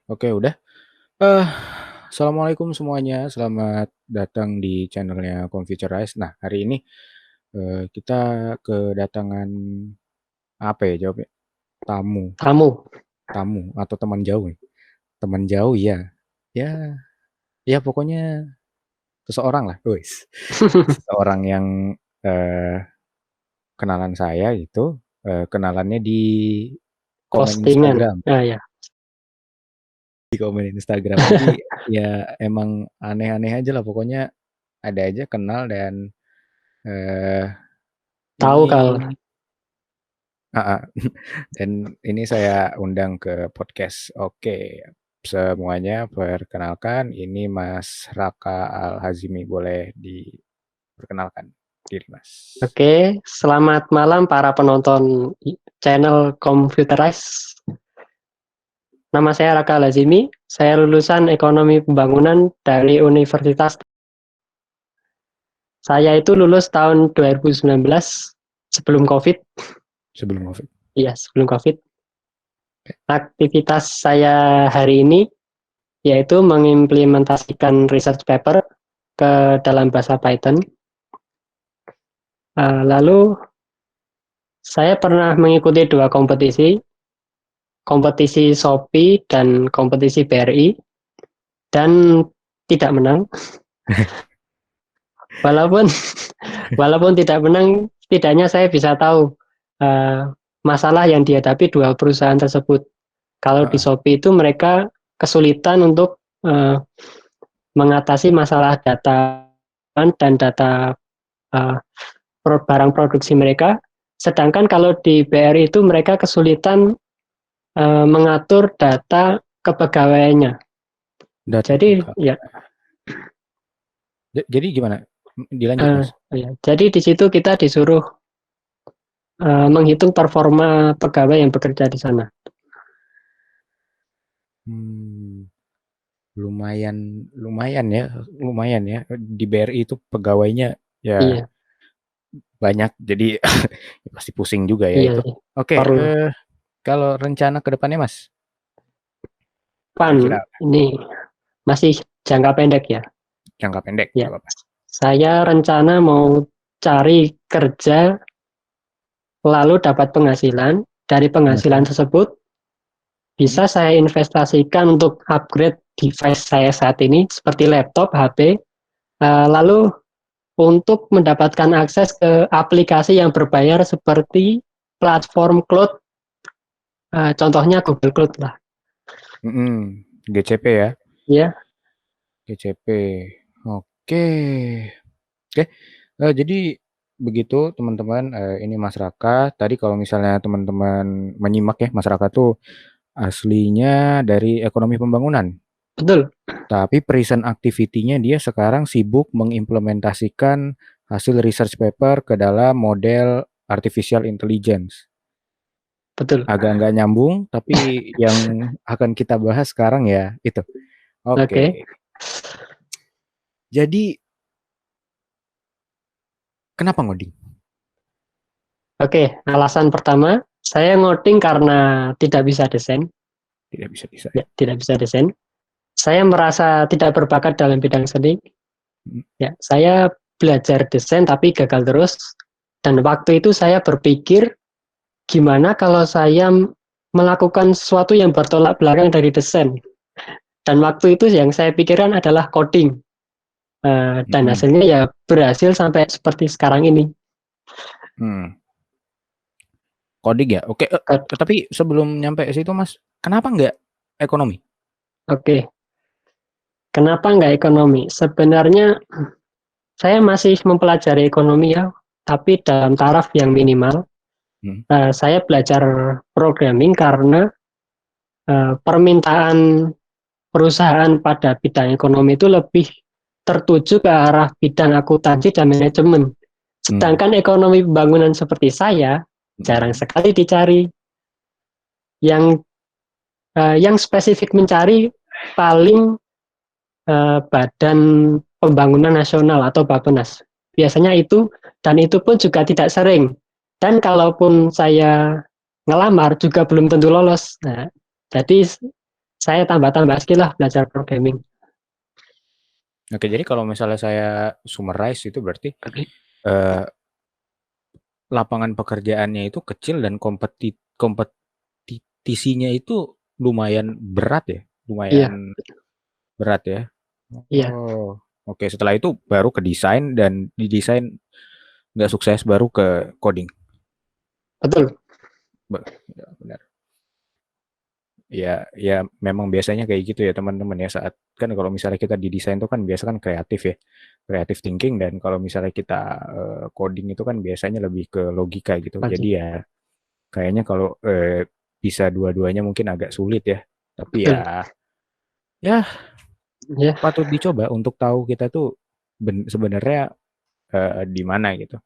Oke, udah. Eh, Assalamualaikum semuanya. Selamat datang di channelnya Confucius. Nah, hari ini kita kedatangan apa ya jawabnya? Tamu, Kamu. tamu atau teman jauh nih. Teman jauh ya. Ya, ya pokoknya seseorang lah, guys. Seseorang yang eh, kenalan saya itu kenalannya di komen Postingan. Instagram, Nah, ya. di komen Instagram. Jadi ya emang aneh-aneh aja lah pokoknya ada aja kenal dan eh Tahu ini kalau. ah, ah. Dan ini saya undang ke podcast. Oke, semuanya perkenalkan ini Mas Raka Al Hazimi, boleh diperkenalkan diri Mas. Oke, selamat malam para penonton channel Computerize. Nama saya Raka Lazimi. Saya lulusan Ekonomi Pembangunan dari Universitas. Saya itu lulus tahun 2019 sebelum COVID. Sebelum COVID. Iya, sebelum COVID. Aktivitas saya hari ini yaitu mengimplementasikan research paper ke dalam bahasa Python. Lalu saya pernah mengikuti dua kompetisi Shopee dan kompetisi BRI, dan tidak menang. Walaupun walaupun tidak menang, setidaknya saya bisa tahu masalah yang dihadapi dua perusahaan tersebut. Kalau di Ah, ah. Shopee itu mereka kesulitan untuk mengatasi masalah data dan data uh, barang produksi mereka. Sedangkan kalau di BRI itu mereka kesulitan mengatur data kepegawaiannya. Data Jadi PK. ya, Jadi gimana? Dilanjut Mas. ya, jadi di situ kita disuruh menghitung performa pegawai yang bekerja di sana. Hmm, lumayan, lumayan ya. Di BRI itu pegawainya ya Iya, banyak, jadi pasti pusing juga ya iya, itu. iya. Oke, Perlu. kalau rencana ke depannya Mas, Pan kira-kira ini masih jangka pendek ya. jangka pendek, Ya, nggak apa-apa. saya rencana mau cari kerja lalu dapat penghasilan. Dari penghasilan Penghasilan. tersebut Hmm, bisa saya investasikan untuk upgrade device saya saat ini seperti laptop, HP, lalu untuk mendapatkan akses ke aplikasi yang berbayar seperti platform cloud, contohnya Google Cloud lah. GCP ya, Ya, GCP. Oke, oke. Jadi begitu teman-teman. Ini Mas Raka. Tadi kalau misalnya teman-teman menyimak ya, Mas Raka tuh aslinya dari ekonomi pembangunan. betul, Tapi present activity-nya dia sekarang sibuk mengimplementasikan hasil research paper ke dalam model artificial intelligence. betul. Agak nggak nyambung, tapi yang akan kita bahas sekarang ya itu. Oke, Oke, jadi kenapa ngoding? oke. Alasan pertama, saya ngoding karena tidak bisa desain. Tidak bisa desain. Ya, tidak bisa desain. Saya merasa tidak berbakat dalam bidang seni. Hmm, Ya, saya belajar desain tapi gagal terus. Dan waktu itu saya berpikir, gimana kalau saya melakukan sesuatu yang bertolak belakang dari desain. Dan waktu itu yang saya pikirkan adalah coding. Dan hmm, hasilnya ya berhasil sampai seperti sekarang ini. hmm. Coding ya. Oke, tapi sebelum nyampe ke situ Mas, kenapa nggak ekonomi? Oke, kenapa nggak ekonomi? Sebenarnya saya masih mempelajari ekonomi ya, tapi dalam taraf yang minimal. Hmm, Saya belajar programming karena permintaan perusahaan pada bidang ekonomi itu lebih tertuju ke arah bidang akuntansi dan manajemen. hmm, Sedangkan ekonomi pembangunan seperti saya jarang hmm, sekali dicari. Yang spesifik mencari paling Badan Pembangunan Nasional atau Bappenas. Biasanya itu, dan itu pun juga tidak sering. Dan kalaupun saya ngelamar juga belum tentu lolos. Nah, jadi saya tambah-tambah skill lah belajar programming. Oke, jadi kalau misalnya saya summarize itu berarti eh, lapangan pekerjaannya itu kecil dan kompetisinya itu lumayan berat ya, Iya, lumayan berat ya. iya, Oh, oke. Setelah itu baru ke desain dan di desain nggak sukses baru ke coding. betul. Ya, benar. Ya, ya memang biasanya kayak gitu ya teman-teman ya saat kan kalau misalnya kita di desain itu kan biasa kan kreatif ya, kreatif thinking dan kalau misalnya kita coding itu kan biasanya lebih ke logika gitu. Jadi Oke, ya kayaknya kalau bisa dua-duanya mungkin agak sulit ya. Tapi betul. ya, ya Ya, patut dicoba untuk tahu kita tuh sebenarnya di mana gitu.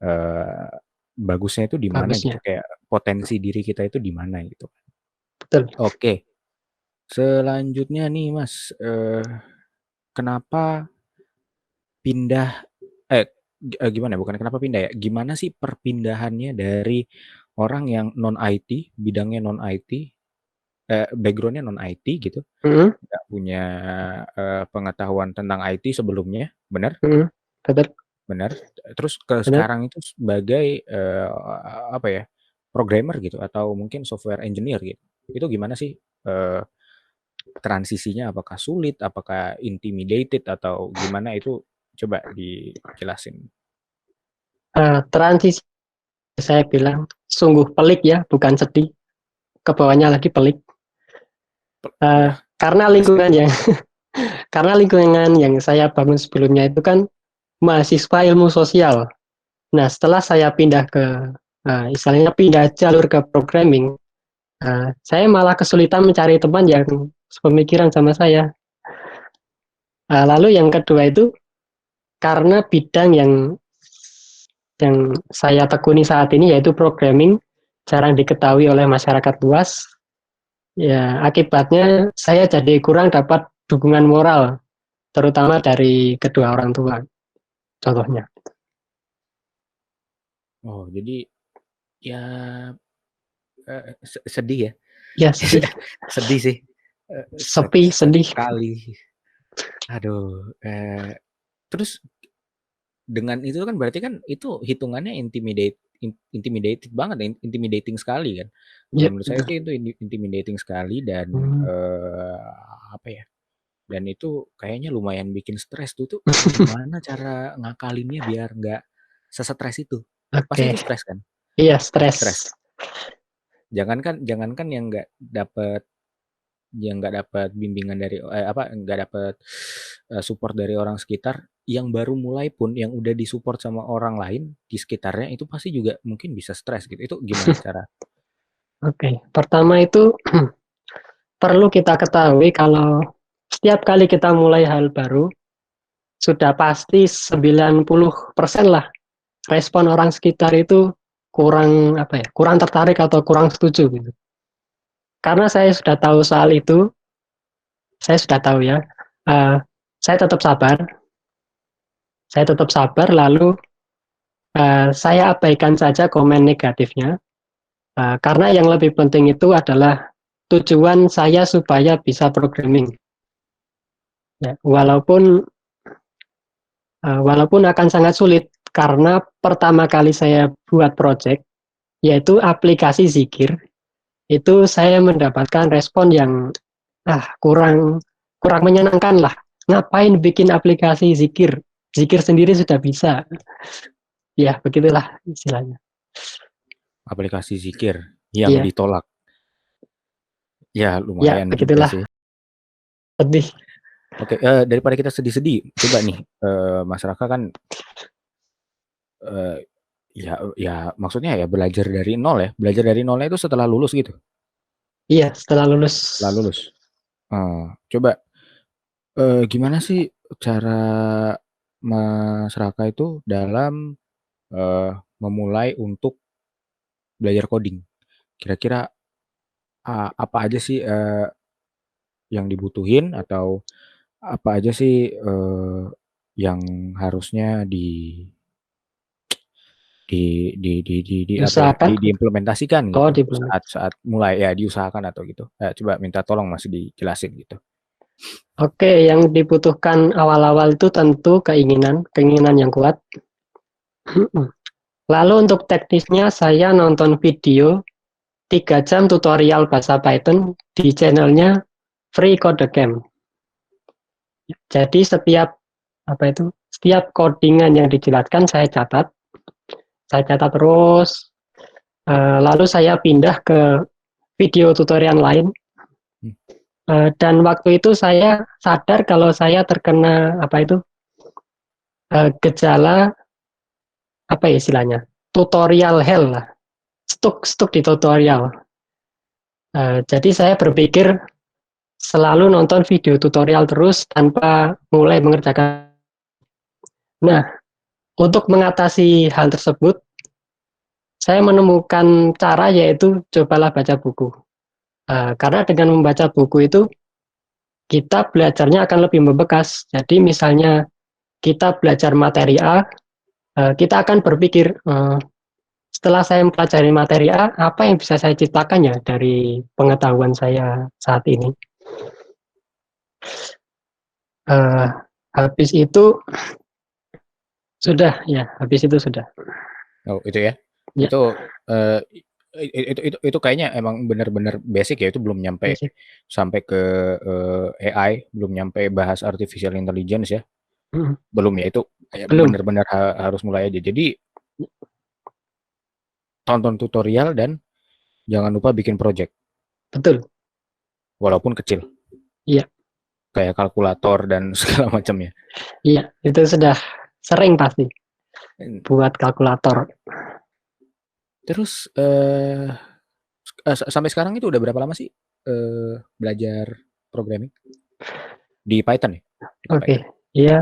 Eh, bagusnya itu di mana gitu. bagusnya. Kayak potensi diri kita itu di mana gitu. Betul. Oke, selanjutnya nih Mas, kenapa pindah gimana ya, bukan kenapa pindah ya, gimana sih perpindahannya dari orang yang non IT, bidangnya non IT, background-nya non IT gitu, Mhm, nggak punya pengetahuan tentang IT sebelumnya, benar? mhm, betul, Benar. Terus ke benar. sekarang itu sebagai apa ya, programmer gitu atau mungkin software engineer gitu. Itu gimana sih transisinya? Apakah sulit? Apakah intimidated atau gimana itu? Coba dijelasin. Transisi saya bilang sungguh pelik ya, bukan sedih. Ke bawahnya lagi pelik. Ya, Karena pasti. lingkungan yang karena lingkungan yang saya bangun sebelumnya itu kan mahasiswa ilmu sosial. Nah, setelah saya pindah ke istilahnya pindah jalur ke programming, saya malah kesulitan mencari teman yang sepemikiran sama saya. Lalu yang kedua itu karena bidang yang saya tekuni saat ini yaitu programming jarang diketahui oleh masyarakat luas. Ya, akibatnya saya jadi kurang dapat dukungan moral, terutama dari kedua orang tua, contohnya. Oh, jadi ya sedih ya. Ya, sedih, Sedih sih. sepi, sedih. Sekali. Aduh, terus dengan itu kan berarti kan itu hitungannya intimidated banget, intimidating sekali kan. Kalau Ya, menurut saya betul. sih itu intimidating sekali dan Hmm. apa ya? Dan itu kayaknya lumayan bikin stres tuh gimana cara ngakalinnya biar nggak sesetres itu. Pasti Oke, itu stres kan? iya Pasti stres. stres. Jangankan yang nggak dapat bimbingan dari apa nggak dapat support dari orang sekitar yang baru mulai pun yang udah disupport sama orang lain di sekitarnya itu pasti juga mungkin bisa stres gitu itu gimana cara. Oke, pertama itu perlu kita ketahui kalau setiap kali kita mulai hal baru, sudah pasti 90% lah respon orang sekitar itu kurang apa ya, kurang tertarik atau kurang setuju gitu. Karena saya sudah tahu soal itu, saya sudah tahu ya. Uh, saya tetap sabar, lalu saya abaikan saja komen negatifnya. Karena yang lebih penting itu adalah tujuan saya supaya bisa programming. Ya, walaupun akan sangat sulit karena pertama kali saya buat project yaitu aplikasi Zikir, itu saya mendapatkan respon yang kurang kurang menyenangkan lah. Ngapain bikin aplikasi Zikir? Zikir sendiri sudah bisa. Ya, begitulah istilahnya. Aplikasi zikir yang Iya, ditolak ya ya lumayan juga begitulah. sih. Sedih. Oke, daripada kita sedih-sedih coba nih masyarakat kan eh, ya ya maksudnya ya belajar dari nol ya belajar dari nolnya itu setelah lulus gitu Iya, setelah lulus. setelah lulus. Coba gimana sih cara Mas Raka itu dalam eh, memulai untuk belajar coding? Kira-kira apa aja sih yang dibutuhin atau apa aja sih yang harusnya apa ya, Usahakan. diimplementasikan Oh, gitu saat diplomat. saat mulai ya diusahakan atau gitu. Coba minta tolong Mas dijelasin gitu. Oke, yang dibutuhkan awal-awal itu tentu keinginan yang kuat. Lalu untuk teknisnya saya nonton video 3 jam tutorial bahasa Python di channelnya Free Code Camp. Jadi setiap codingan yang dijelaskan saya catat terus. Lalu saya pindah ke video tutorial lain. Hmm. Dan waktu itu saya sadar kalau saya terkena gejala apa ya istilahnya, tutorial hell lah, stuck di tutorial. Jadi saya berpikir selalu nonton video tutorial terus tanpa mulai mengerjakan. Nah, untuk mengatasi hal tersebut, saya menemukan cara yaitu cobalah baca buku. Karena dengan membaca buku itu kita belajarnya akan lebih membekas. Jadi misalnya kita belajar materi A, kita akan berpikir setelah saya mempelajari materi A, apa yang bisa saya ciptakan ya dari pengetahuan saya saat ini. Habis itu habis itu sudah. Oh, itu ya. Ya, Itu eh, itu kayaknya emang benar-benar basic ya, itu belum nyampe basic. sampai ke AI, belum nyampe bahas artificial intelligence ya. Hmm, Belum ya, itu kayak belum, benar-benar harus mulai aja. Jadi tonton tutorial dan jangan lupa bikin project betul. walaupun kecil Iya, kayak kalkulator dan segala macamnya. iya, itu sudah sering pasti buat kalkulator. Terus sampai sekarang itu udah berapa lama sih belajar programming di Python ya? Di Oke, Python. ya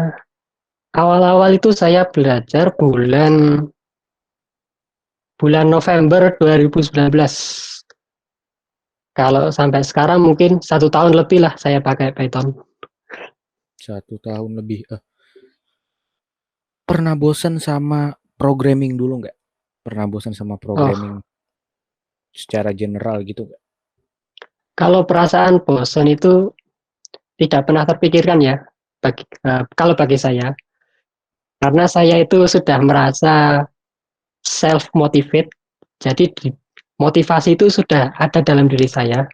awal-awal itu saya belajar bulan November 2019. Kalau sampai sekarang mungkin 1 tahun lebih lah saya pakai Python. 1 tahun lebih. Pernah bosan sama programming dulu nggak? Pernah bosan sama Oh, programming secara general gitu nggak? kalau perasaan bosan itu tidak pernah terpikirkan ya, kalau bagi saya, karena saya itu sudah merasa self motivate, jadi motivasi itu sudah ada dalam diri saya.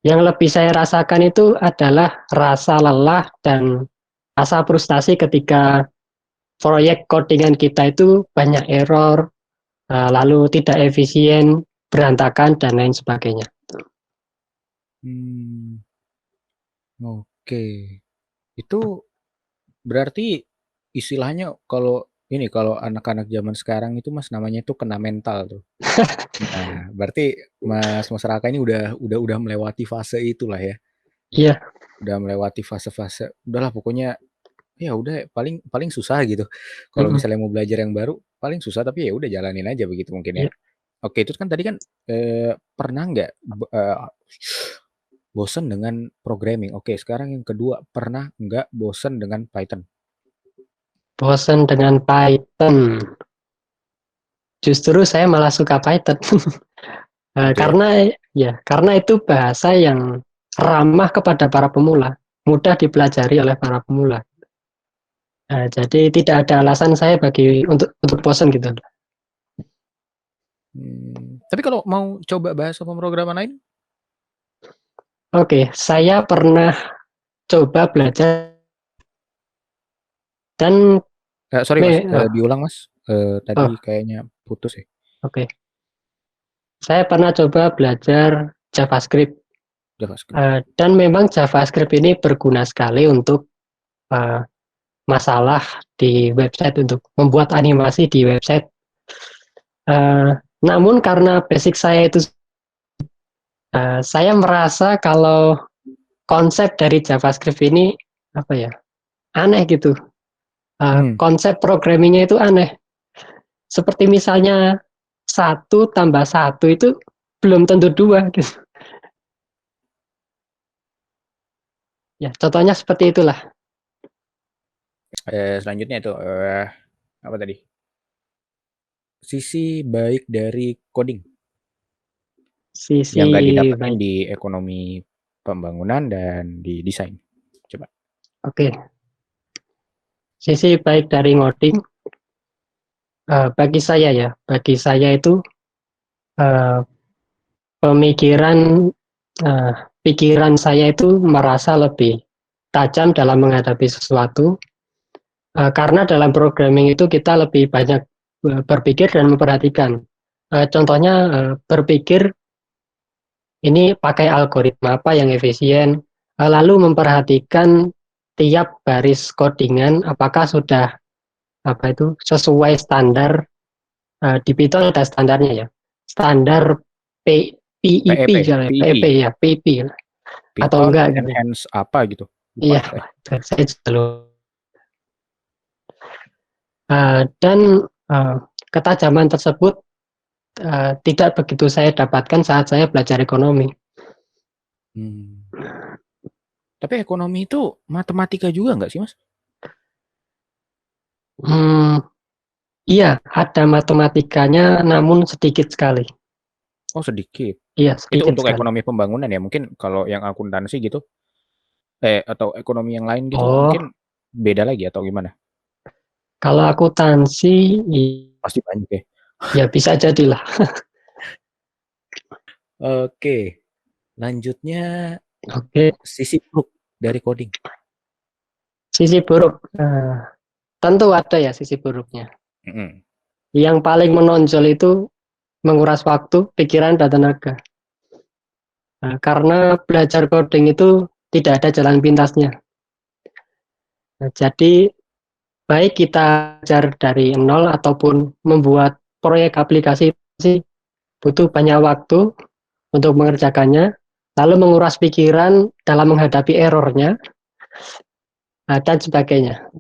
Yang lebih saya rasakan itu adalah rasa lelah dan rasa frustasi ketika proyek codingan kita itu banyak error, lalu tidak efisien, berantakan, dan lain sebagainya. Hmm, oke. Itu berarti istilahnya kalau anak-anak zaman sekarang itu Mas namanya itu kena mental tuh. Nah, berarti Mas Raka ini udah melewati fase itulah ya. Iya, Udah melewati fase-fase. Udahlah pokoknya ya udah paling paling susah gitu. Kalau mm-mm, misalnya mau belajar yang baru paling susah tapi ya udah jalanin aja begitu mungkin ya. iya. Oke, itu kan tadi kan pernah nggak bosen dengan programming? Oke, sekarang yang kedua, pernah nggak bosen dengan Python? Bosan dengan Python. Justru saya malah suka Python. Gitu ya. Karena itu bahasa yang ramah kepada para pemula, mudah dipelajari oleh para pemula. Jadi tidak ada alasan saya untuk bosan gitu. Tapi kalau mau coba bahasa pemrograman lain, Oke, saya pernah coba belajar dan sorry Mas, oh, diulang Mas. Tadi oh, kayaknya putus ya. oke. Saya pernah coba belajar JavaScript. JavaScript. Dan memang JavaScript ini berguna sekali untuk uh, masalah di website, untuk membuat animasi di website. Namun karena basic saya itu, saya merasa kalau konsep dari JavaScript ini apa ya, aneh gitu. Hmm. Konsep programmingnya itu aneh. Seperti misalnya 1 tambah 1 itu belum tentu 2 gitu. Ya, contohnya seperti itulah. Selanjutnya itu apa tadi? sisi baik dari coding Sisi yang nggak didapetin baik. di ekonomi pembangunan dan di desain. Coba. Oke, sisi baik dari ngoding, bagi saya itu eh, pemikiran eh, pikiran saya itu merasa lebih tajam dalam menghadapi sesuatu, karena dalam programming itu kita lebih banyak berpikir dan memperhatikan. Contohnya berpikir ini pakai algoritma apa yang efisien, lalu memperhatikan tiap baris codingan apakah sudah apa itu sesuai standar. Di Python ada standarnya ya, standar P, PEP PEP, ya, PEP, PEP ya, PEP atau Python enggak gitu. enhance apa gitu. Lupa Iya, saya. saya juga. Dan ketajaman tersebut tidak begitu saya dapatkan saat saya belajar ekonomi. Hmm. Tapi ekonomi itu matematika juga nggak sih, Mas? Hmm, iya, ada matematikanya, namun sedikit sekali. Oh, sedikit. Iya, Itu sedikit untuk sekali. ekonomi pembangunan ya. Mungkin kalau yang akuntansi gitu, atau ekonomi yang lain gitu, Oh, mungkin beda lagi atau gimana? kalau akuntansi, Pasti banyak ya. ya bisa jadilah. Oke, lanjutnya Oke, sisi buruk dari coding. sisi buruk. Tentu ada ya sisi buruknya. Mm-mm. Yang paling menonjol itu menguras waktu, pikiran, dan tenaga. Karena belajar coding itu tidak ada jalan pintasnya. Jadi baik kita belajar dari nol ataupun membuat proyek aplikasi butuh banyak waktu untuk mengerjakannya, lalu menguras pikiran dalam menghadapi errornya, dan sebagainya.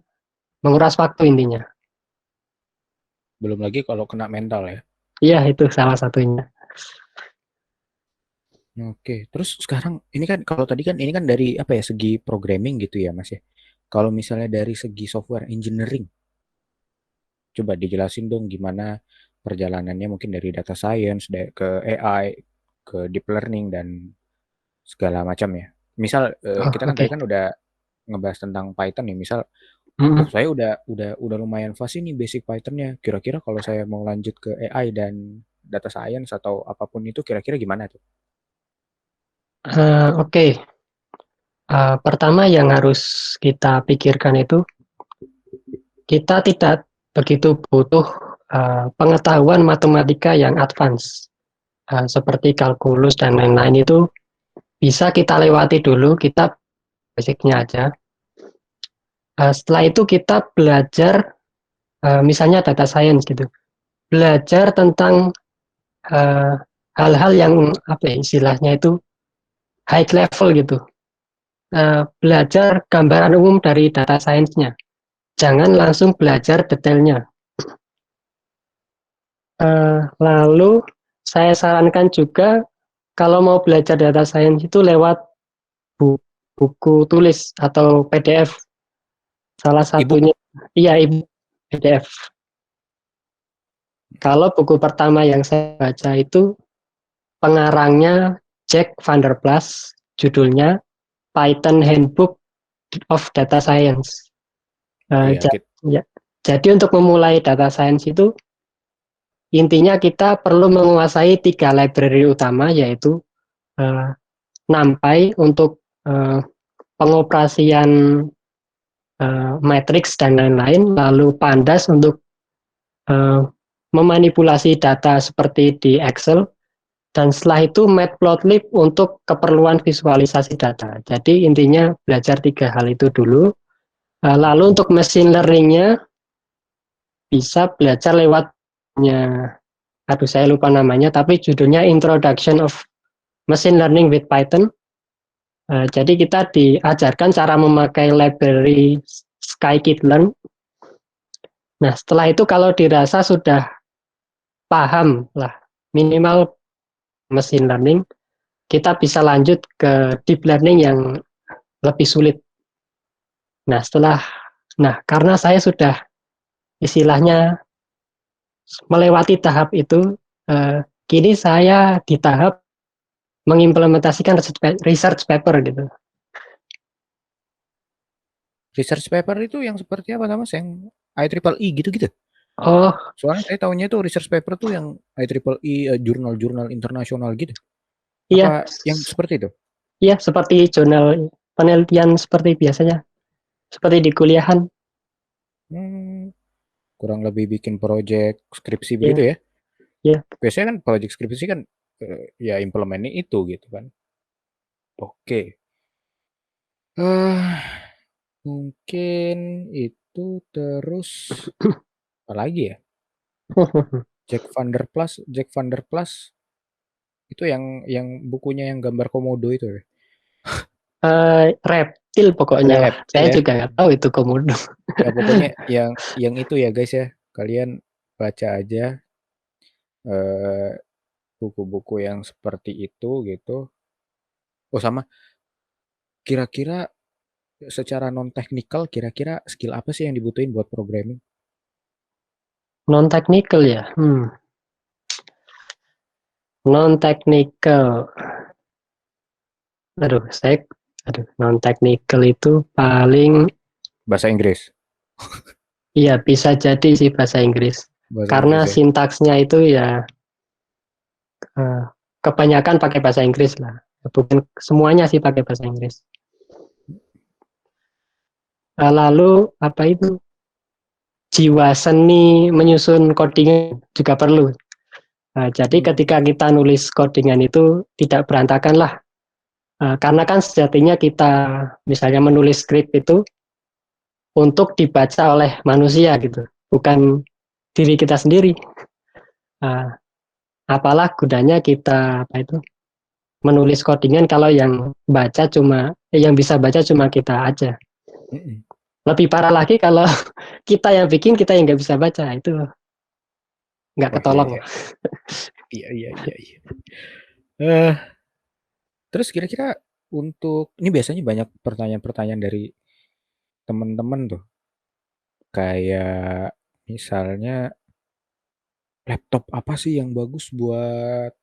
Menguras waktu intinya. Belum lagi kalau kena mental ya. Iya, itu salah satunya. Oke, terus sekarang ini kan kalau tadi kan ini kan dari apa ya segi programming gitu ya Mas ya. Kalau misalnya dari segi software engineering, coba dijelasin dong gimana perjalanannya mungkin dari data science ke AI, ke deep learning dan segala macam ya. Misal Oh, kita kan tadi oke. kan udah ngebahas tentang Python nih. Misal, oh Mm-mm. saya udah lumayan fasih nih basic Pythonnya. Kira-kira kalau saya mau lanjut ke AI dan data science atau apapun itu kira-kira gimana tuh? Oke. Pertama yang harus kita pikirkan itu, kita tidak begitu butuh pengetahuan matematika yang advance, seperti kalkulus dan lain-lain itu bisa kita lewati dulu, kita basicnya aja. Setelah itu kita belajar, misalnya data science gitu, belajar tentang eh, hal-hal yang apa ya, istilahnya itu high level gitu. Belajar gambaran umum dari data science-nya, jangan langsung belajar detailnya. Lalu saya sarankan juga kalau mau belajar data science itu lewat buku tulis atau PDF. Salah E-book. satunya, iya, PDF. Kalau buku pertama yang saya baca itu pengarangnya Jack van der Plas, judulnya Python Handbook of Data Science. Iya, Ya, jadi untuk memulai data science itu intinya kita perlu menguasai 3 library utama, yaitu uh, NumPy untuk pengoperasian matrix dan lain-lain, lalu Pandas untuk uh, memanipulasi data seperti di Excel, dan setelah itu Matplotlib untuk keperluan visualisasi data. Jadi intinya belajar 3 hal itu dulu. Lalu untuk machine learning-nya bisa belajar lewatnya, aduh saya lupa namanya, tapi judulnya Introduction of Machine Learning with Python. Jadi kita diajarkan cara memakai library scikit-learn. Nah, setelah itu kalau dirasa sudah paham lah, minimal machine learning, kita bisa lanjut ke deep learning yang lebih sulit. Nah, karena saya sudah istilahnya melewati tahap itu, kini saya di tahap mengimplementasikan research paper gitu. Research paper itu yang seperti apa Mas? Yang IEEE gitu-gitu? Oh, Soalnya saya tahunya itu research paper tuh yang IEEE, jurnal-jurnal internasional gitu. iya, Apa yang seperti itu? iya seperti jurnal penelitian seperti biasanya, seperti di kuliahan. Hmm, kurang lebih bikin project skripsi begitu Iya, ya? iya. Biasanya kan project skripsi kan ya implementnya itu gitu kan. Oke. eh mungkin itu terus apa lagi ya? Jack Van der Plas itu yang bukunya yang gambar komodo itu ya. Reptil pokoknya lah. Reptil Saya ya. juga nggak tahu itu komodo. Ya pokoknya yang itu ya guys ya. Kalian baca aja eh, buku-buku yang seperti itu gitu. Oh sama, kira-kira secara non teknikal kira-kira skill apa sih yang dibutuhin buat programming? Non technical ya. Non technical. Aduh, non technical itu paling Bahasa Inggris. iya bisa jadi sih bahasa Inggris. Bahasa Karena Inggris ya. sintaksnya itu ya eh, kebanyakan pakai bahasa Inggris lah. Bukan semuanya sih pakai bahasa Inggris. Lalu apa itu? Jiwa seni menyusun codingan juga perlu. Jadi Hmm. ketika kita nulis codingan itu tidak berantakan lah. Karena kan sejatinya kita misalnya menulis skrip itu untuk dibaca oleh manusia gitu, bukan diri kita sendiri. Uh, Apalah gunanya kita apa itu menulis codingan kalau yang bisa baca cuma kita aja. Mm-mm. Lebih parah lagi kalau kita yang bikin kita yang nggak bisa baca itu nggak Wah iya ketolong. iya iya iya iya. Iya. Eh, terus kira-kira untuk ini biasanya banyak pertanyaan-pertanyaan dari teman-teman tuh. Kayak misalnya laptop apa sih yang bagus buat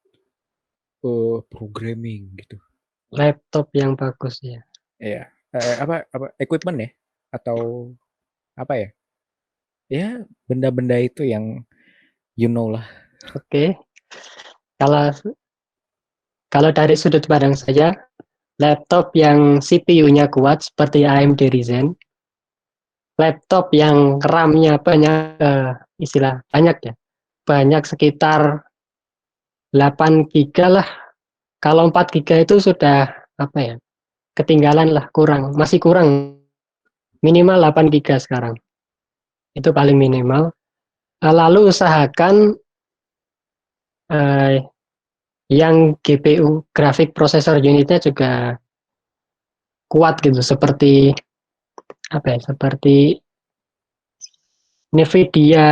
programming gitu. Laptop yang bagus ya. Iya. Apa equipment ya? Atau apa ya? Ya benda-benda itu yang you know lah. Oke, kalau kalau dari sudut pandang saya, laptop yang CPU-nya kuat seperti AMD Ryzen, laptop yang RAM-nya banyak, istilah banyak ya, banyak sekitar 8 giga lah. Kalau 4 giga itu sudah apa ya, ketinggalan lah, masih kurang, minimal 8 giga sekarang. Itu paling minimal. Lalu usahakan eh, yang GPU, graphic processor unitnya juga kuat gitu, seperti apa ya, seperti Nvidia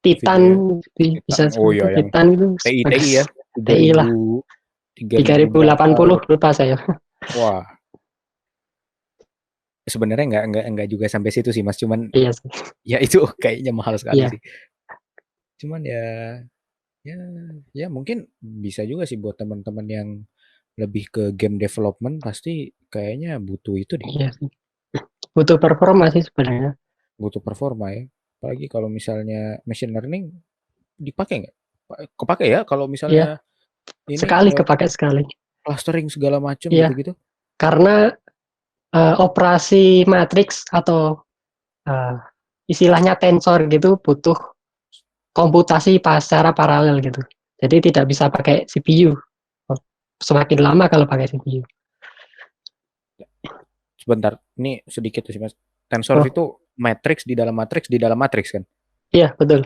Titan, Nvidia bisa Titan. Oh seperti ya yang Titan itu TI bagus. ya. tiga TI ribu lah, tiga tiga ribu ribu berapa delapan puluh gitu. lupa saya. Wah, sebenarnya nggak juga sampai situ sih Mas, cuman Iya sih. ya itu kayaknya mahal sekali Iya, sih. Cuman ya ya ya mungkin bisa juga sih buat teman-teman yang lebih ke game development pasti kayaknya butuh itu deh. iya sih. Butuh performa sih sebenarnya. Butuh performa ya. Apalagi kalau misalnya machine learning dipakai nggak? Kepake ya kalau misalnya Iya, ini sekali kepakai sekali. clustering segala macam Iya, gitu-gitu. karena operasi matriks atau eh, istilahnya tensor gitu butuh komputasi secara paralel gitu. Jadi tidak bisa pakai CPU. Semakin lama kalau pakai CPU. Sebentar, ini sedikit sih Mas. Tensor Oh, itu matriks di dalam matriks kan. iya betul.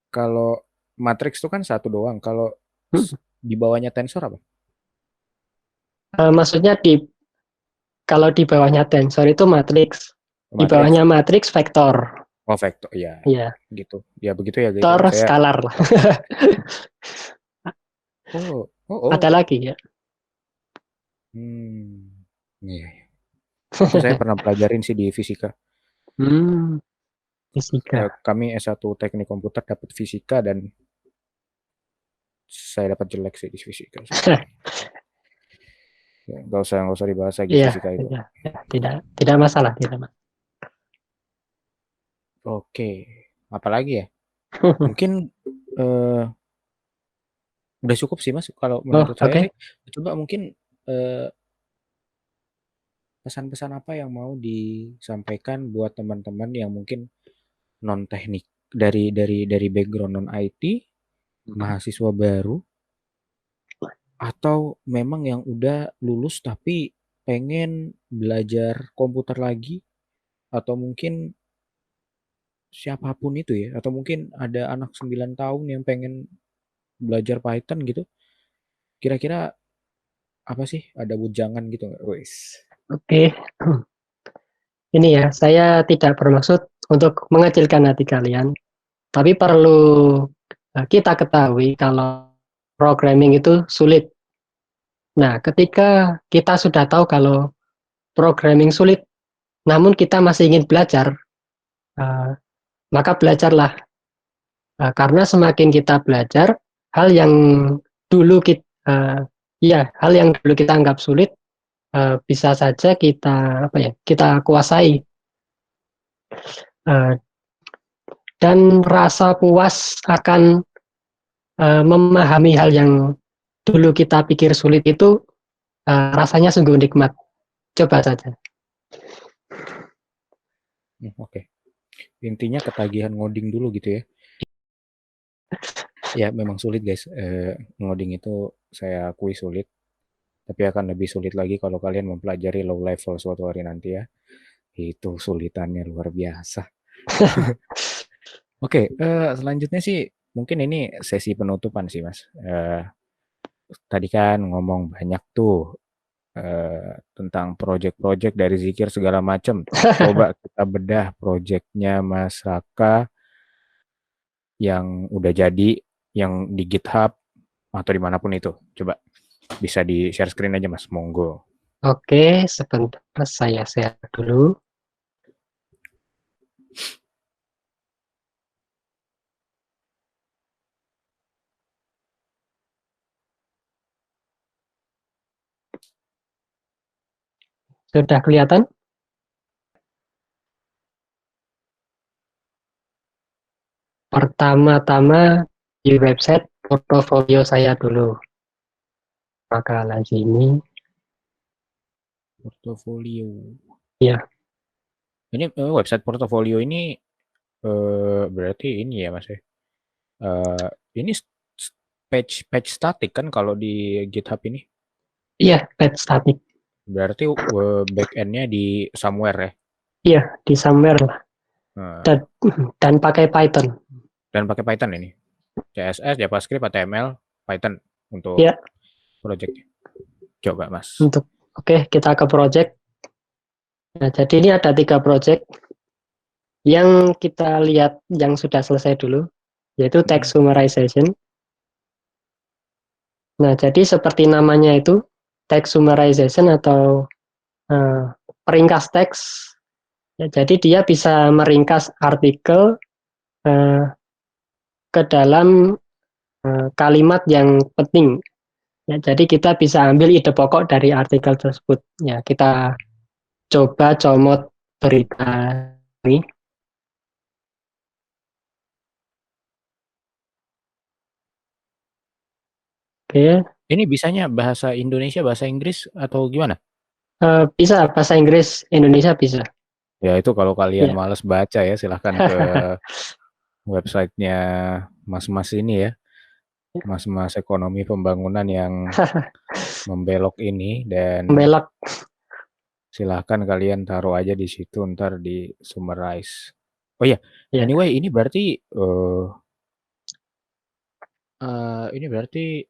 Kalau matriks itu kan satu doang. Kalau Hmm. di bawahnya tensor apa? Maksudnya kalau di bawahnya tensor itu matriks, di Matriks. bawahnya matriks vektor. Oh, vektor. Ya, Ya, gitu. Ya begitu ya guys ya. vektor Saya skalar lah. kurang. Oh, oh, Ada oh. lagi ya. Hmm. Iya. Itu saya pernah pelajarin sih di fisika. Hmm. Fisika. Kami S1 teknik komputer dapat fisika dan saya dapat jelek sih di fisika. Ya, nggak usah dibahas lagi Iya, fisika itu. tidak masalah, tidak masalah. Oke, apalagi ya? Mungkin eh, udah cukup sih Mas. Kalau Oh, menurut saya oke. sih, coba mungkin eh, pesan-pesan apa yang mau disampaikan buat teman-teman yang mungkin non teknik dari background non IT, mahasiswa baru, atau memang yang udah lulus tapi pengen belajar komputer lagi, atau mungkin siapapun itu ya, atau mungkin ada anak 9 tahun yang pengen belajar Python gitu. Kira-kira apa sih? Ada bujangan gitu nggak? Wes. Oke. Ini ya, saya tidak bermaksud untuk mengecilkan hati kalian, tapi perlu kita ketahui kalau programming itu sulit. Nah, ketika kita sudah tahu kalau programming sulit, namun kita masih ingin belajar, uh, maka belajarlah. Karena semakin kita belajar, hal yang dulu kita, hal yang dulu kita anggap sulit, bisa saja kita kita kuasai. Uh, dan rasa puas akan memahami hal yang dulu kita pikir sulit itu rasanya sungguh nikmat. Coba saja. Oke. Intinya ketagihan ngoding dulu gitu ya. Ya memang sulit guys. Ngoding itu saya akui sulit. Tapi akan lebih sulit lagi kalau kalian mempelajari low level suatu hari nanti ya. Itu sulitannya luar biasa. Oke, selanjutnya sih mungkin ini sesi penutupan sih Mas. Tadi kan ngomong banyak tuh tentang project-project dari Zikir segala macam. Coba kita bedah projectnya Mas Raka yang udah jadi, yang di GitHub atau dimanapun itu. Coba bisa di share screen aja Mas, monggo. Oke, sebentar saya share dulu. Sudah kelihatan? Pertama-tama di website portofolio saya dulu. Maka lagi ini, Portofolio. ya, Ini website portofolio ini berarti ini ya Mas ya. Ini page page static kan kalau di GitHub ini. iya, page static. Berarti backend-nya di somewhere ya. Iya, di somewhere lah. Nah, Dan, dan pakai Python. dan pakai Python ini. CSS, JavaScript, HTML, Python untuk Ya, project. Coba Mas. oke, kita ke project. Nah, jadi ini ada 3 project yang kita lihat yang sudah selesai dulu, yaitu text summarization. Nah, jadi seperti namanya itu, text summarization atau peringkas teks. Ya, jadi dia bisa meringkas artikel uh, ke dalam kalimat yang penting. Ya, jadi kita bisa ambil ide pokok dari artikel tersebut. Ya, kita coba comot berita ini. Oke, Ini bisanya bahasa Indonesia, bahasa Inggris atau gimana? bisa bahasa Inggris, Indonesia bisa. Ya itu kalau kalian Ya, males baca ya silahkan ke websitenya mas-mas ini ya. Mas-mas ekonomi pembangunan yang membelok ini dan belak. silahkan kalian taruh aja di situ ntar di summarize. Oh iya, Ya, anyway ini berarti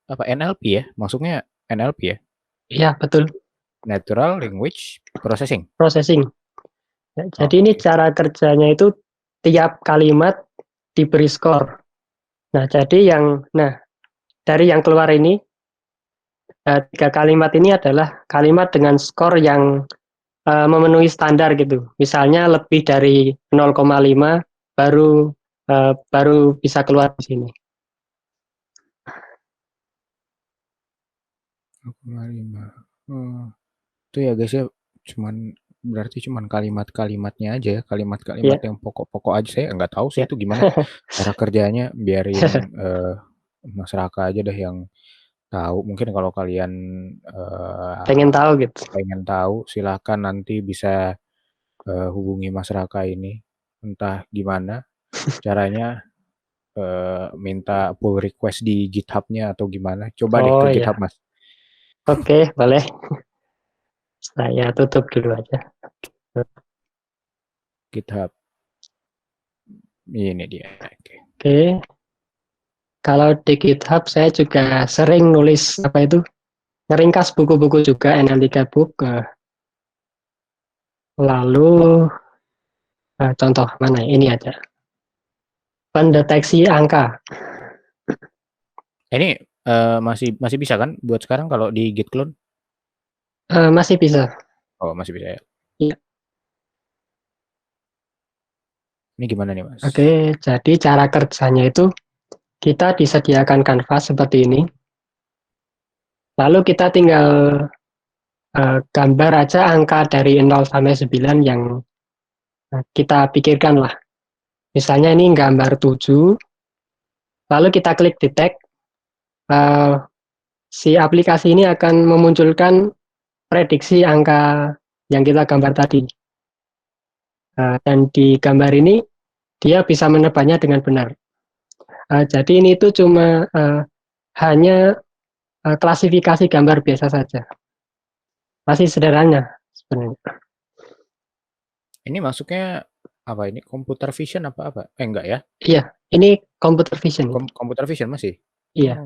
apa NLP ya? Maksudnya NLP ya? ya betul. Natural Language Processing. Processing. Ya, jadi ini Oke. cara kerjanya itu tiap kalimat diberi skor. Nah, jadi dari yang keluar ini 3 kalimat ini adalah kalimat dengan skor yang memenuhi standar gitu. Misalnya lebih dari 0,5 baru bisa keluar di sini. 0,5. Itu ya guys ya, berarti cuman kalimat-kalimatnya aja ya, kalimat-kalimat Ya, yang pokok-pokok aja. Saya nggak tahu sih ya. itu gimana cara kerjanya, biarin Mas Raka aja deh yang tahu. Mungkin kalau kalian Pengen tahu gitu. pengen tahu, silahkan nanti bisa hubungi Mas Raka ini. Entah gimana caranya, minta pull request di GitHub-nya atau gimana. Coba deh Oh ke ya, GitHub Mas. oke, boleh. Saya tutup dulu aja. GitHub. Ini dia. Oke. Oke, kalau di GitHub saya juga sering nulis apa itu, ngeringkas buku-buku juga Analytica Book. Lalu contoh mana ya? Ini aja. Pendeteksi angka. Ini masih bisa kan buat sekarang kalau di Git clone? Masih bisa. Oh, masih bisa ya. Ya. Ini gimana nih, Mas? Oke, jadi cara kerjanya itu kita disediakan kanvas seperti ini. Lalu kita tinggal gambar aja angka dari 0 sampai 9 yang kita pikirkan lah. Misalnya ini gambar 7, lalu kita klik detect, si aplikasi ini akan memunculkan prediksi angka yang kita gambar tadi. Dan di gambar ini dia bisa menebaknya dengan benar. Jadi ini itu cuma hanya klasifikasi gambar biasa saja. Masih sederhana sebenarnya. Ini masuknya apa ini? Computer vision apa? Enggak ya? Iya, ini computer vision. Computer vision masih? Iya.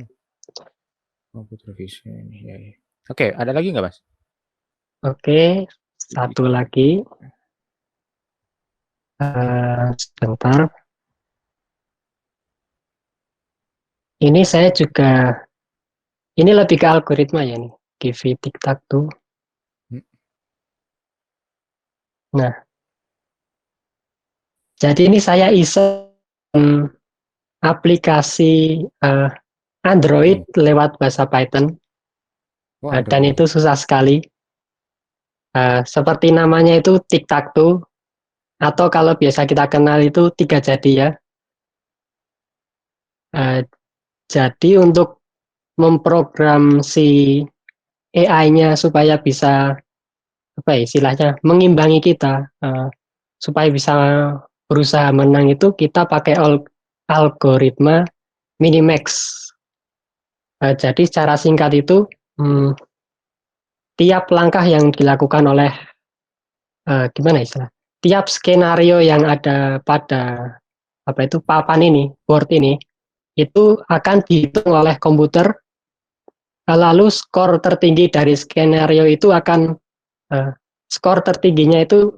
Oh, computer vision. Ya, ya. Oke, ada lagi nggak, Mas? Oke, satu lagi. Sebentar. Ini saya juga, ini lebih ke algoritma ya nih. Give tiktak tuh. Nah, jadi ini saya iseng aplikasi Android lewat bahasa Python. Oh, Dan Android. itu susah sekali. Seperti namanya itu tiktak tuh. Atau kalau biasa kita kenal itu 3 jadi ya. Jadi untuk memprogram si AI-nya supaya bisa apa ya istilahnya mengimbangi kita supaya bisa berusaha menang itu kita pakai algoritma minimax. Jadi secara singkat itu tiap langkah yang dilakukan oleh gimana istilah? Tiap skenario yang ada pada apa itu papan ini, board ini, itu akan dihitung oleh komputer. Lalu skor tertinggi dari skenario itu akan skor tertingginya itu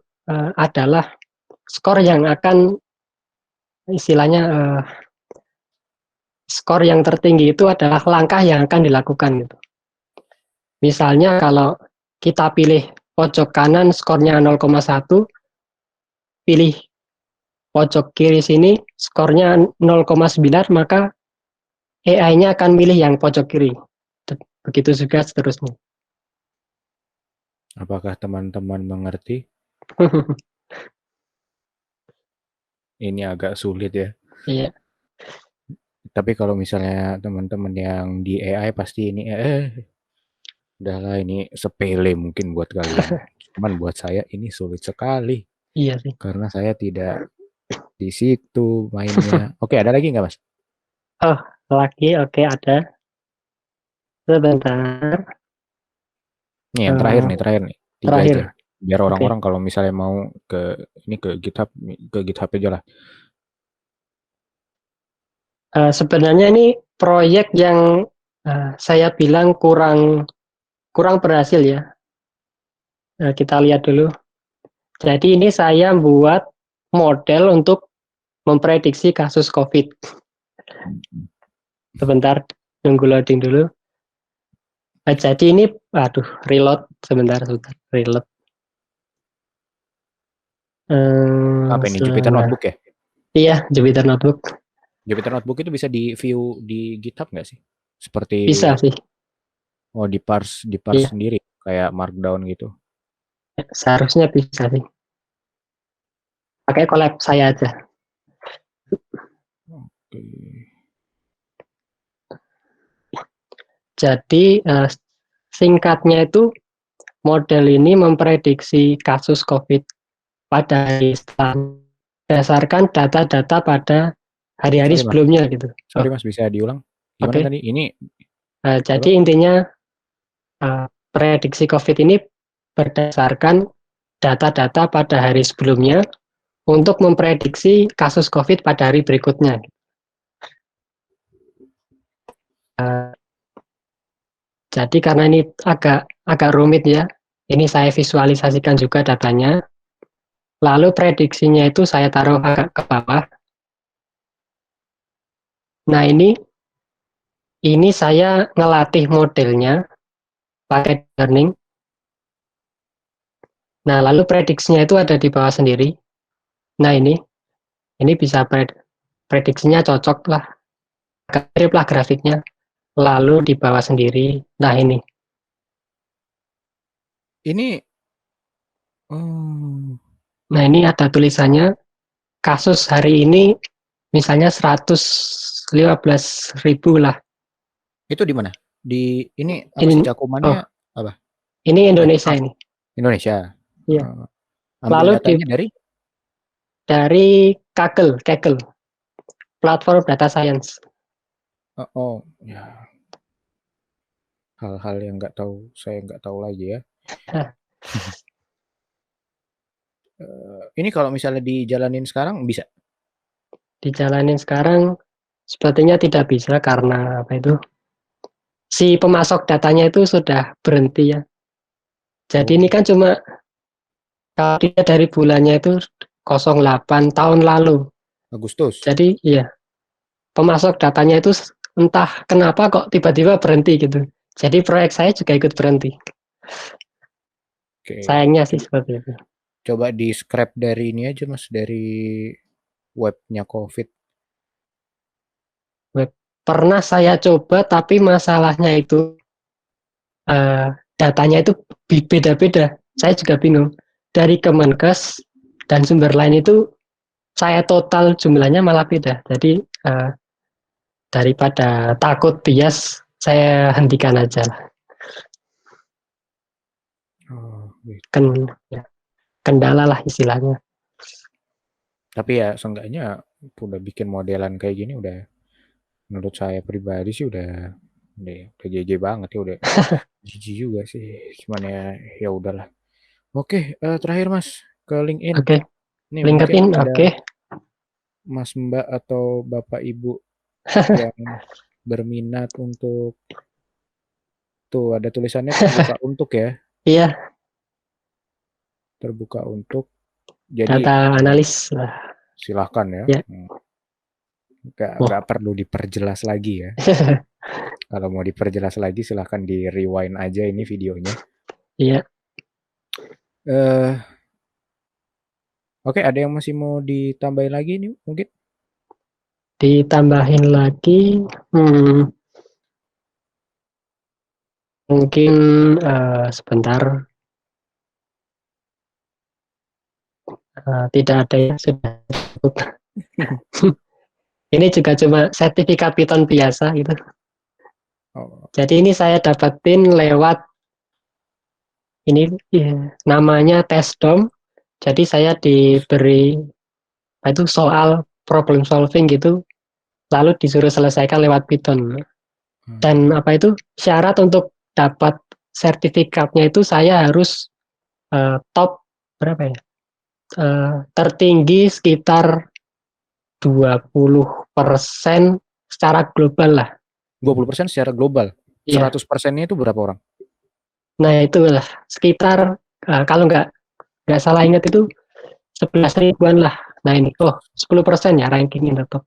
adalah skor yang akan istilahnya skor yang tertinggi itu adalah langkah yang akan dilakukan gitu. Misalnya kalau kita pilih pojok kanan skornya 0,1, pilih pojok kiri sini skornya 0,9, maka AI-nya akan milih yang pojok kiri. Begitu juga seterusnya. Apakah teman-teman mengerti? Ini agak sulit ya. Iya. Tapi kalau misalnya teman-teman yang di AI pasti ini udahlah ini sepele mungkin buat kalian. Cuman buat saya ini sulit sekali Iya sih. karena saya tidak di situ mainnya. Oke, ada lagi nggak, Mas? Oh, lagi oke ada. Sebentar. Nih yang terakhir nih, 3 Terakhir. aja. Biar Oke. orang-orang kalau misalnya mau ke GitHub aja lah. Sebenarnya ini proyek yang saya bilang kurang berhasil ya. Kita lihat dulu. Jadi ini saya buat model untuk memprediksi kasus COVID. Sebentar, nunggu loading dulu. Jadi ini, aduh, reload sebentar, reload. Apa ini Jupyter Notebook ya? Iya, Jupyter Notebook. Jupyter Notebook itu bisa di view di GitHub nggak sih? Seperti Bisa sih. di parse Iya, sendiri kayak Markdown gitu. seharusnya bisa sih. Pakai collab saya aja. Oke. Jadi singkatnya itu model ini memprediksi kasus COVID pada hari setelah berdasarkan data-data pada hari-hari Sorry Mas, sebelumnya gitu. Oh, Bisa diulang? Gimana oke. tadi? Ini Jadi apa? intinya prediksi COVID ini berdasarkan data-data pada hari sebelumnya untuk memprediksi kasus COVID pada hari berikutnya. Uh, jadi karena ini agak rumit ya, ini saya visualisasikan juga datanya. Lalu prediksinya itu saya taruh agak ke bawah. Nah ini saya ngelatih modelnya pakai learning. Nah lalu prediksinya itu ada di bawah sendiri. Nah ini bisa prediksinya cocok lah, agak mirip lah grafiknya. Lalu di bawah sendiri. Nah Ini oh, ini ada tulisannya kasus hari ini misalnya 115.000 lah. itu di mana? Di ini apa sih Ini cakumannya oh apa? ini Indonesia Ah, ini. Indonesia. Iya. Eh, ambil Lalu datanya dari dari Kaggle, platform data science. oh ya, hal-hal yang saya nggak tahu lagi ya. Nah, Ini kalau misalnya dijalanin sekarang bisa. dijalanin sekarang sepertinya tidak bisa karena apa itu? Si pemasok datanya itu sudah berhenti ya. Jadi ini Oh, kan cuma kalau dilihat dari bulannya itu 08 tahun lalu. Agustus. Jadi iya, pemasok datanya itu entah kenapa kok tiba-tiba berhenti gitu. Jadi proyek saya juga ikut berhenti. Oke, Sayangnya sih seperti itu. coba di scrap dari ini aja Mas, dari webnya COVID. Web. Pernah saya coba tapi masalahnya itu eh, datanya itu beda-beda. Saya juga bingung. Dari Kemenkes dan sumber lain itu saya total jumlahnya malah beda. Jadi daripada takut bias, saya hentikan aja lah. Oh, gitu. Ken, ya, kendala lah istilahnya. Tapi ya seenggaknya udah bikin modelan kayak gini udah menurut saya pribadi sih udah GG banget ya, udah GG juga sih. Cuman ya udahlah. Oke, terakhir Mas ke LinkedIn. Oke, Nih mungkin LinkedIn, ada oke. Mas Mbak atau Bapak Ibu yang berminat untuk tuh ada tulisannya terbuka untuk ya, Iya, terbuka untuk. Jadi data analis lah. silahkan ya. Ya, Nggak perlu diperjelas lagi ya. Kalau mau diperjelas lagi silahkan di rewind aja ini videonya. iya. Eh, oke, ada yang masih mau ditambahin lagi nih mungkin? Ditambahin lagi, mungkin sebentar. Tidak ada yang sudah cukup. Ini juga cuma sertifikat Python biasa gitu. Oh, Jadi ini saya dapetin lewat ini ya, namanya Testdom. Jadi saya diberi itu soal problem solving gitu, lalu disuruh selesaikan lewat Python. Dan apa itu syarat untuk dapat sertifikatnya itu saya harus top berapa ya? Tertinggi sekitar 20% secara global lah. 20% secara global. Iya. 100%-nya itu berapa orang? Nah itulah sekitar kalau nggak salah ingat itu 11 ribuan lah. Nah ini 10% ya rankingnya tetap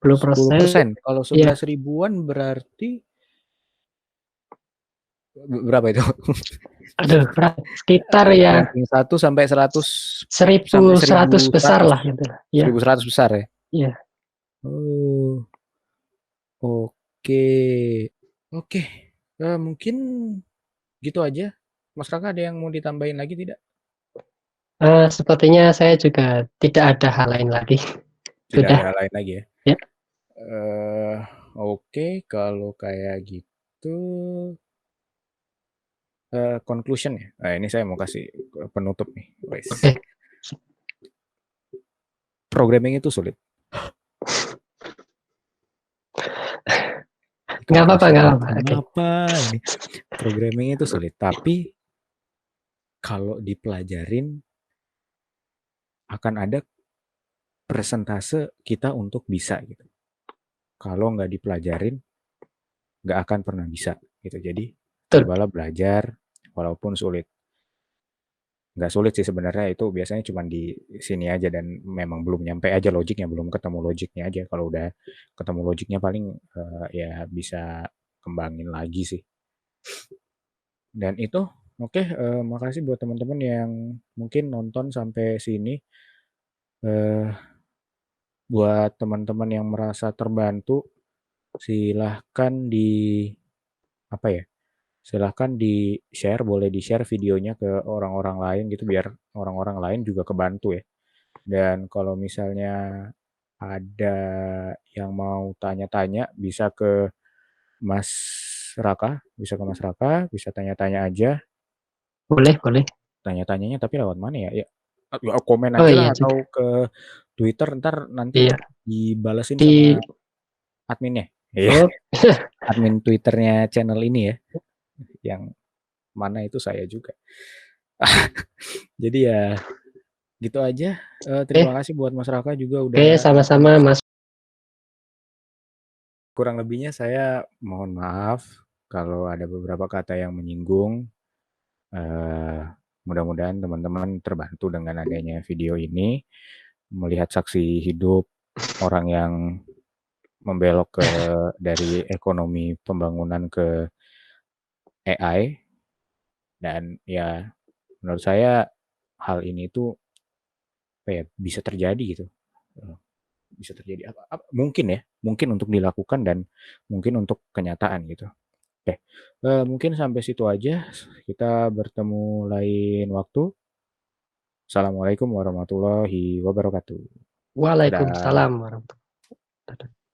10%. 10%. Kalau Ya 11 ribuan berarti Berapa itu? Aduh, sekitar ya Ranking 1 sampai 100 sampai 1100 besar 1100. lah gitu lah. Ya, 1100 besar ya? iya. Oh, oke. Oke, mungkin gitu aja. Mas Kakak ada yang mau ditambahin lagi tidak? Sepertinya saya juga tidak ada hal lain lagi. Tidak Sudah, ada hal lain lagi ya? ya. Eh, oke, kalau kayak gitu, conclusion ya. Nah, ini saya mau kasih penutup nih, guys. Oke, Programming itu sulit. nggak apa-apa, Conclusion nggak apa-apa. macam Oke, apa ini? Programming itu sulit, tapi kalau dipelajarin akan ada persentase kita untuk bisa gitu. Kalau nggak dipelajarin, nggak akan pernah bisa gitu. Jadi betul. cobalah belajar walaupun sulit. Nggak sulit sih sebenarnya, itu biasanya cuma di sini aja dan memang belum nyampe aja logiknya, belum ketemu logiknya aja. Kalau udah ketemu logiknya paling ya bisa kembangin lagi sih. Dan itu oke, makasih buat teman-teman yang mungkin nonton sampai sini. Eh, buat teman-teman yang merasa terbantu, silahkan di apa ya? Silahkan di share, boleh di share videonya ke orang-orang lain gitu biar orang-orang lain juga kebantu ya. Dan kalau misalnya ada yang mau tanya-tanya bisa ke Mas Raka, bisa tanya-tanya aja. Boleh, boleh. Tanya-tanyanya tapi lewat mana ya? Ya komen Oh aja lah iya atau juga. ke Twitter ntar nanti Iya, dibalesin sama di adminnya. Iya, oh, admin Twitternya channel ini ya, yang mana itu saya juga. Jadi ya gitu aja. Terima oke, kasih buat Mas Raka juga udah oke, sama-sama nonton. Mas. Kurang lebihnya saya mohon maaf kalau ada beberapa kata yang menyinggung. Eh, mudah-mudahan teman-teman terbantu dengan adanya video ini, melihat saksi hidup orang yang membelok ke dari ekonomi pembangunan ke AI. Dan ya menurut saya hal ini tuh apa ya, bisa terjadi gitu. Eh, Bisa terjadi mungkin ya, mungkin untuk dilakukan dan mungkin untuk kenyataan gitu. Oke, mungkin sampai situ aja. Kita bertemu lain waktu. Assalamualaikum warahmatullahi wabarakatuh. Dadah. Waalaikumsalam warahmatullahi wabarakatuh.